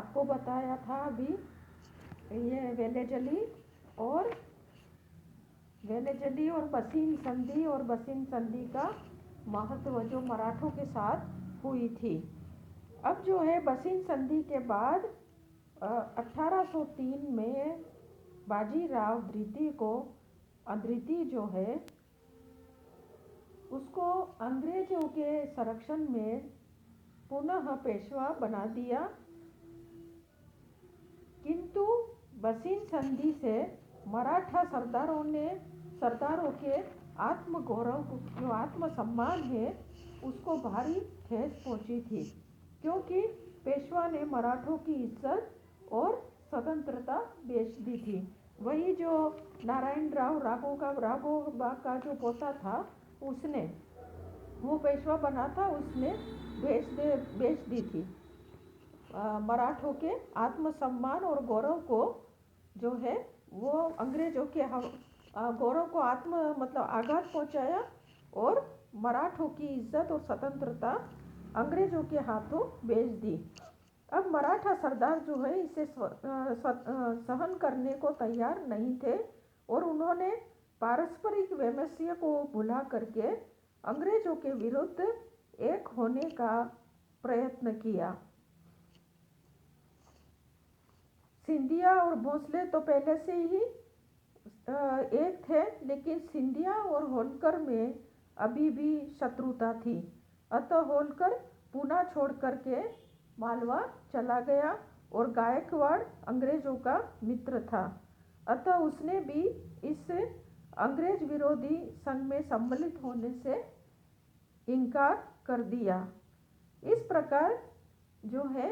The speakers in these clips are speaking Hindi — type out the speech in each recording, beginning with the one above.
आपको बताया था अभी, ये वेलेजली और बसीन संधि और बसीन संधि का महत्व जो मराठों के साथ हुई थी। अब जो है बसीन संधि के बाद 1803 में बाजीराव द्वितीय जो है उसको अंग्रेजों के संरक्षण में पुनः पेशवा बना दिया, किंतु बसीन संधि से मराठा सरदारों के आत्मगौरव जो आत्मसम्मान है उसको भारी ठेस पहुंची थी, क्योंकि पेशवा ने मराठों की इज्जत और स्वतंत्रता बेच दी थी। वही जो नारायणराव राघोबा का जो पोता था उसने वो पेशवा बना था, उसने बेच दी थी। मराठों के आत्मसम्मान और गौरव को जो है वो अंग्रेजों के गौरव को आघात पहुंचाया और मराठों की इज्जत और स्वतंत्रता अंग्रेजों के हाथों बेच दी। अब मराठा सरदार जो है इसे सहन करने को तैयार नहीं थे और उन्होंने पारस्परिक वैमनस्य को भुला करके अंग्रेजों के विरुद्ध एक होने का प्रयत्न किया। सिंधिया और भोसले तो पहले से ही एक थे, लेकिन सिंधिया और होलकर में अभी भी शत्रुता थी। अतः होलकर पूना छोड़ करके मालवा चला गया और गायकवाड़ अंग्रेजों का मित्र था, अतः उसने भी इस अंग्रेज विरोधी संघ में सम्मिलित होने से इनकार कर दिया। इस प्रकार जो है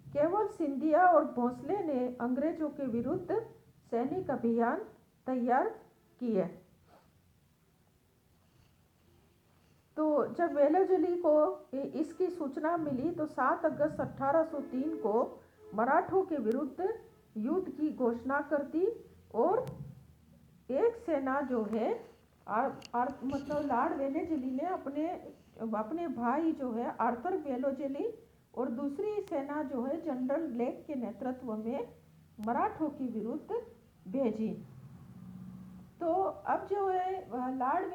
केवल सिंधिया और भोसले ने अंग्रेजों के विरुद्ध सैनिक अभियान तैयार किए। तो जब वेलेजली को इसकी सूचना मिली तो 7 अगस्त 1803 को मराठों के विरुद्ध युद्ध की घोषणा कर दी और एक सेना जो है लॉर्ड वेलेजली ने अपने भाई जो है आर्थर वेलेजली और दूसरी सेना जो है जनरल ब्लेक के नेतृत्व में मराठों के विरुद्ध भेजी। तो अब जो है लॉर्ड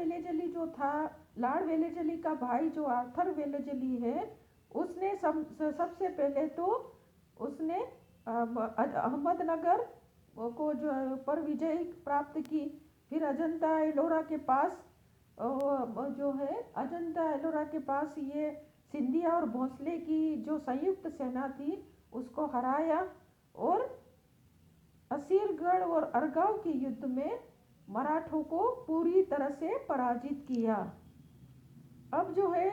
वेलेजली का भाई जो आर्थर वेलेजली है उसने सबसे पहले तो उसने अहमदनगर को जो पर विजय प्राप्त की। फिर अजंता एलोरा के पास ये सिंधिया और भोसले की जो संयुक्त सेना थी उसको हराया और असीरगढ़ और अरगांव के युद्ध में मराठों को पूरी तरह से पराजित किया। अब जो है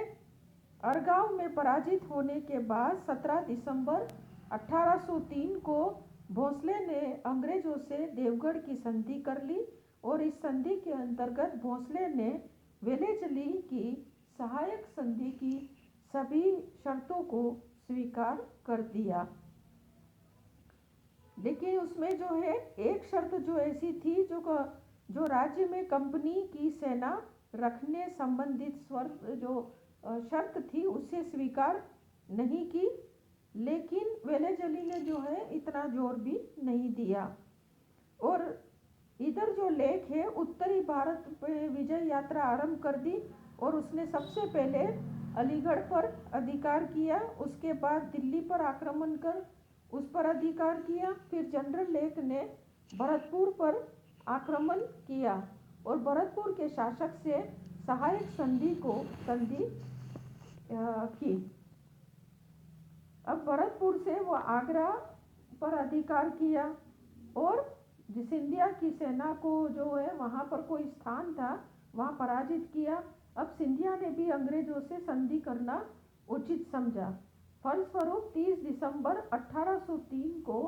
अरगांव में पराजित होने के बाद 17 दिसंबर 1803 को भोसले ने अंग्रेजों से देवगढ़ की संधि कर ली और इस संधि के अंतर्गत भोसले ने वेलेजली की सहायक संधि की सभी शर्तों को स्वीकार कर दिया। लेकिन उसमें जो है एक शर्त जो ऐसी थी जो राज्य में कंपनी की सेना रखने संबंधित शर्त थी उसे स्वीकार नहीं की, लेकिन वेलेजली ने जो है इतना जोर भी नहीं दिया। और इधर जो लेख है उत्तरी भारत पे विजय यात्रा आरंभ कर दी और उसने सबसे पहले अलीगढ़ पर अधिकार किया, उसके बाद दिल्ली पर आक्रमण कर उस पर अधिकार किया। फिर जनरल लेक ने भरतपुर पर आक्रमण किया और भरतपुर के शासक से सहायक संधि की। अब भरतपुर से वो आगरा पर अधिकार किया और सिंधिया की सेना को जो है वहाँ पर कोई स्थान था वहाँ पराजित किया। अब सिंधिया ने भी अंग्रेजों से संधि करना उचित समझा। फलस्वरूप 30 दिसंबर 1803 को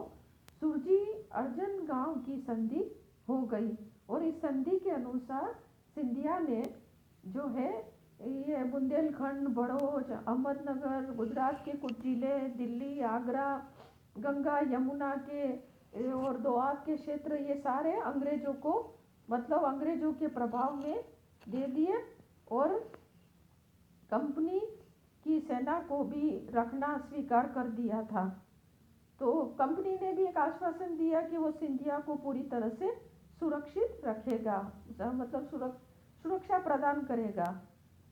सुरजी अर्जन गांव की संधि हो गई और इस संधि के अनुसार सिंधिया ने जो है ये बुंदेलखंड, बड़ौज, अहमदनगर, गुजरात के कुछ जिले, दिल्ली, आगरा, गंगा यमुना के और दोआब के क्षेत्र, ये सारे अंग्रेजों को अंग्रेजों के प्रभाव में दे दिए और कंपनी की सेना को भी रखना स्वीकार कर दिया था। तो कंपनी ने भी एक आश्वासन दिया कि वो सिंधिया को पूरी तरह से सुरक्षित रखेगा, मतलब सुरक्षा प्रदान करेगा।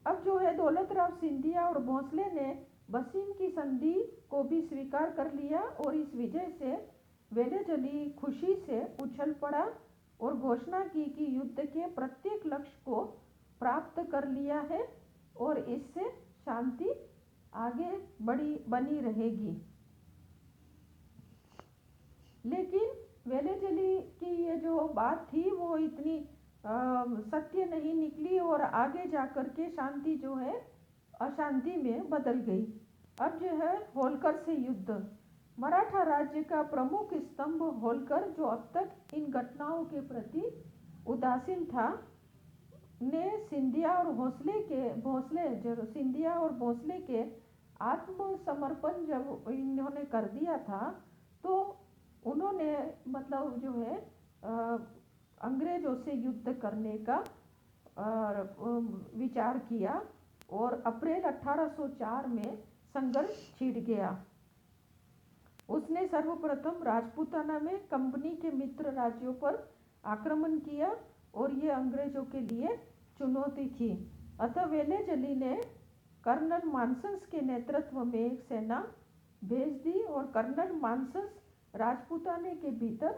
अब जो है दौलत राव सिंधिया और भोंसले ने बसीन की संधि को भी स्वीकार कर लिया और इस विजय से वेलेजली खुशी से उछल पड़ा और घोषणा की कि युद्ध के प्रत्येक लक्ष्य को प्राप्त कर लिया है और इससे शांति आगे बनी रहेगी। लेकिन वेलेजली की ये जो बात थी वो इतनी सत्य नहीं निकली और आगे जाकर के शांति जो है अशांति में बदल गई। अब जो है होलकर से युद्ध। मराठा राज्य का प्रमुख स्तंभ होलकर, जो अब तक इन घटनाओं के प्रति उदासीन था, ने सिंधिया और भोंसले के आत्मसमर्पण जब इन्होंने कर दिया था तो उन्होंने मतलब जो है अंग्रेजों से युद्ध करने का विचार किया और अप्रैल 1804 में संघर्ष छिड़ गया। उसने सर्वप्रथम राजपूताना में कंपनी के मित्र राज्यों पर आक्रमण किया और ये अंग्रेजों के लिए चुनौती थी। अतः वेलेजली ने कर्नल मानसंस के नेतृत्व में एक सेना भेज दी और कर्नल मानसंस राजपूताने के भीतर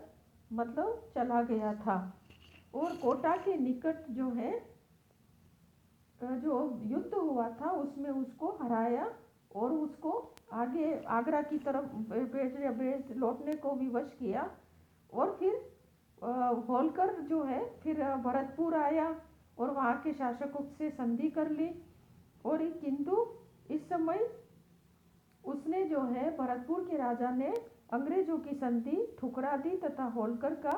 मतलब चला गया था और कोटा के निकट जो है जो युद्ध हुआ था उसमें उसको हराया और उसको आगे आगरा की तरफ लौटने को विवश किया। और फिर होलकर जो है फिर भरतपुर आया और वहाँ के शासकों से संधि कर ली और किंतु इस समय उसने जो है भरतपुर के राजा ने अंग्रेजों की संधि ठुकरा दी तथा होलकर का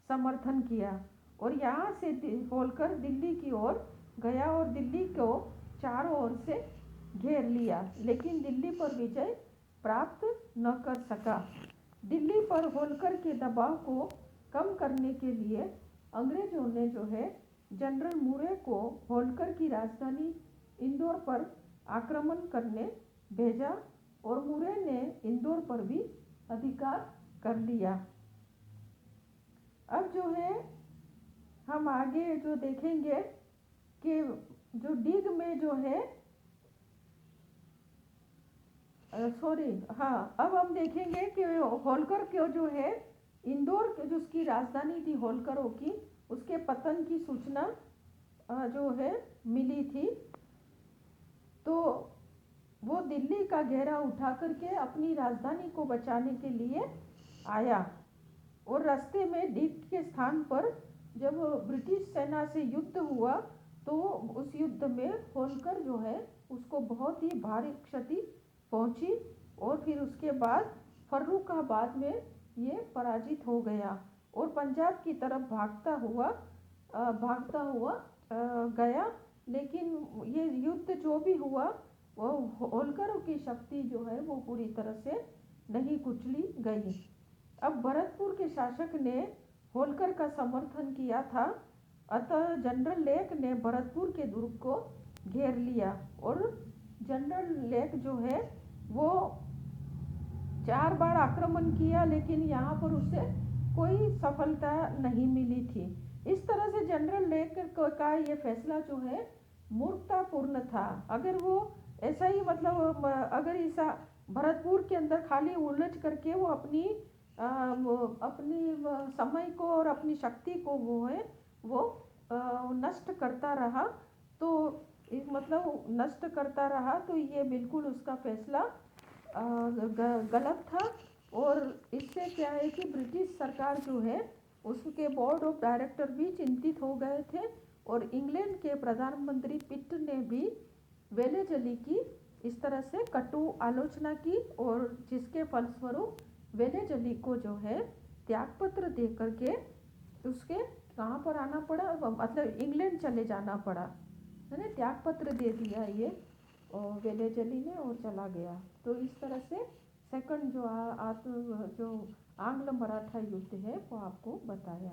समर्थन किया और यहाँ से होलकर दिल्ली की ओर गया और दिल्ली को चारों ओर से घेर लिया, लेकिन दिल्ली पर विजय प्राप्त न कर सका। दिल्ली पर होलकर के दबाव को कम करने के लिए अंग्रेजों ने जो है जनरल मुरे को होलकर की राजधानी इंदौर पर आक्रमण करने भेजा और मुरे ने इंदौर पर भी अधिकार कर लिया। अब जो है हम आगे जो देखेंगे कि जो डीग में जो है अब हम देखेंगे कि होलकर के जो है इंदौर जो उसकी राजधानी थी होलकरों की, उसके पतन की सूचना जो है मिली थी तो वो दिल्ली का घेरा उठा करके अपनी राजधानी को बचाने के लिए आया और रास्ते में डीग के स्थान पर जब ब्रिटिश सेना से युद्ध हुआ तो उस युद्ध में होलकर जो है उसको बहुत ही भारी क्षति पहुंची और फिर उसके बाद फर्रुखाबाद में ये पराजित हो गया और पंजाब की तरफ भागता हुआ गया। लेकिन ये युद्ध जो भी हुआ वो होलकरों की शक्ति जो है वो पूरी तरह से नहीं कुचली गई। अब भरतपुर के शासक ने होलकर का समर्थन किया था, अतः जनरल लेक ने भरतपुर के दुर्ग को घेर लिया और जनरल लेक जो है वो 4 बार आक्रमण किया लेकिन यहाँ पर उसे कोई सफलता नहीं मिली थी। इस तरह से जनरल लेक का ये फैसला जो है मूर्खतापूर्ण था। अगर वो ऐसा ही मतलब अगर इस भरतपुर के अंदर खाली उलझ करके वो अपनी समय को और अपनी शक्ति को वो नष्ट करता रहा तो नष्ट करता रहा तो ये बिल्कुल उसका फैसला गलत था। और इससे क्या है कि ब्रिटिश सरकार जो है उसके बोर्ड ऑफ डायरेक्टर भी चिंतित हो गए थे और इंग्लैंड के प्रधानमंत्री पिट ने भी वेलेजली की इस तरह से कटु आलोचना की और जिसके फलस्वरूप वेलेजली को जो है त्यागपत्र दे करके उसके कहाँ पर आना पड़ा, मतलब इंग्लैंड चले जाना पड़ा, है ना। त्यागपत्र दे दिया ये और वेलेजली ने और चला गया। तो इस तरह से सेकंड जो आंग्ल मराठा युद्ध है वो आपको बताया।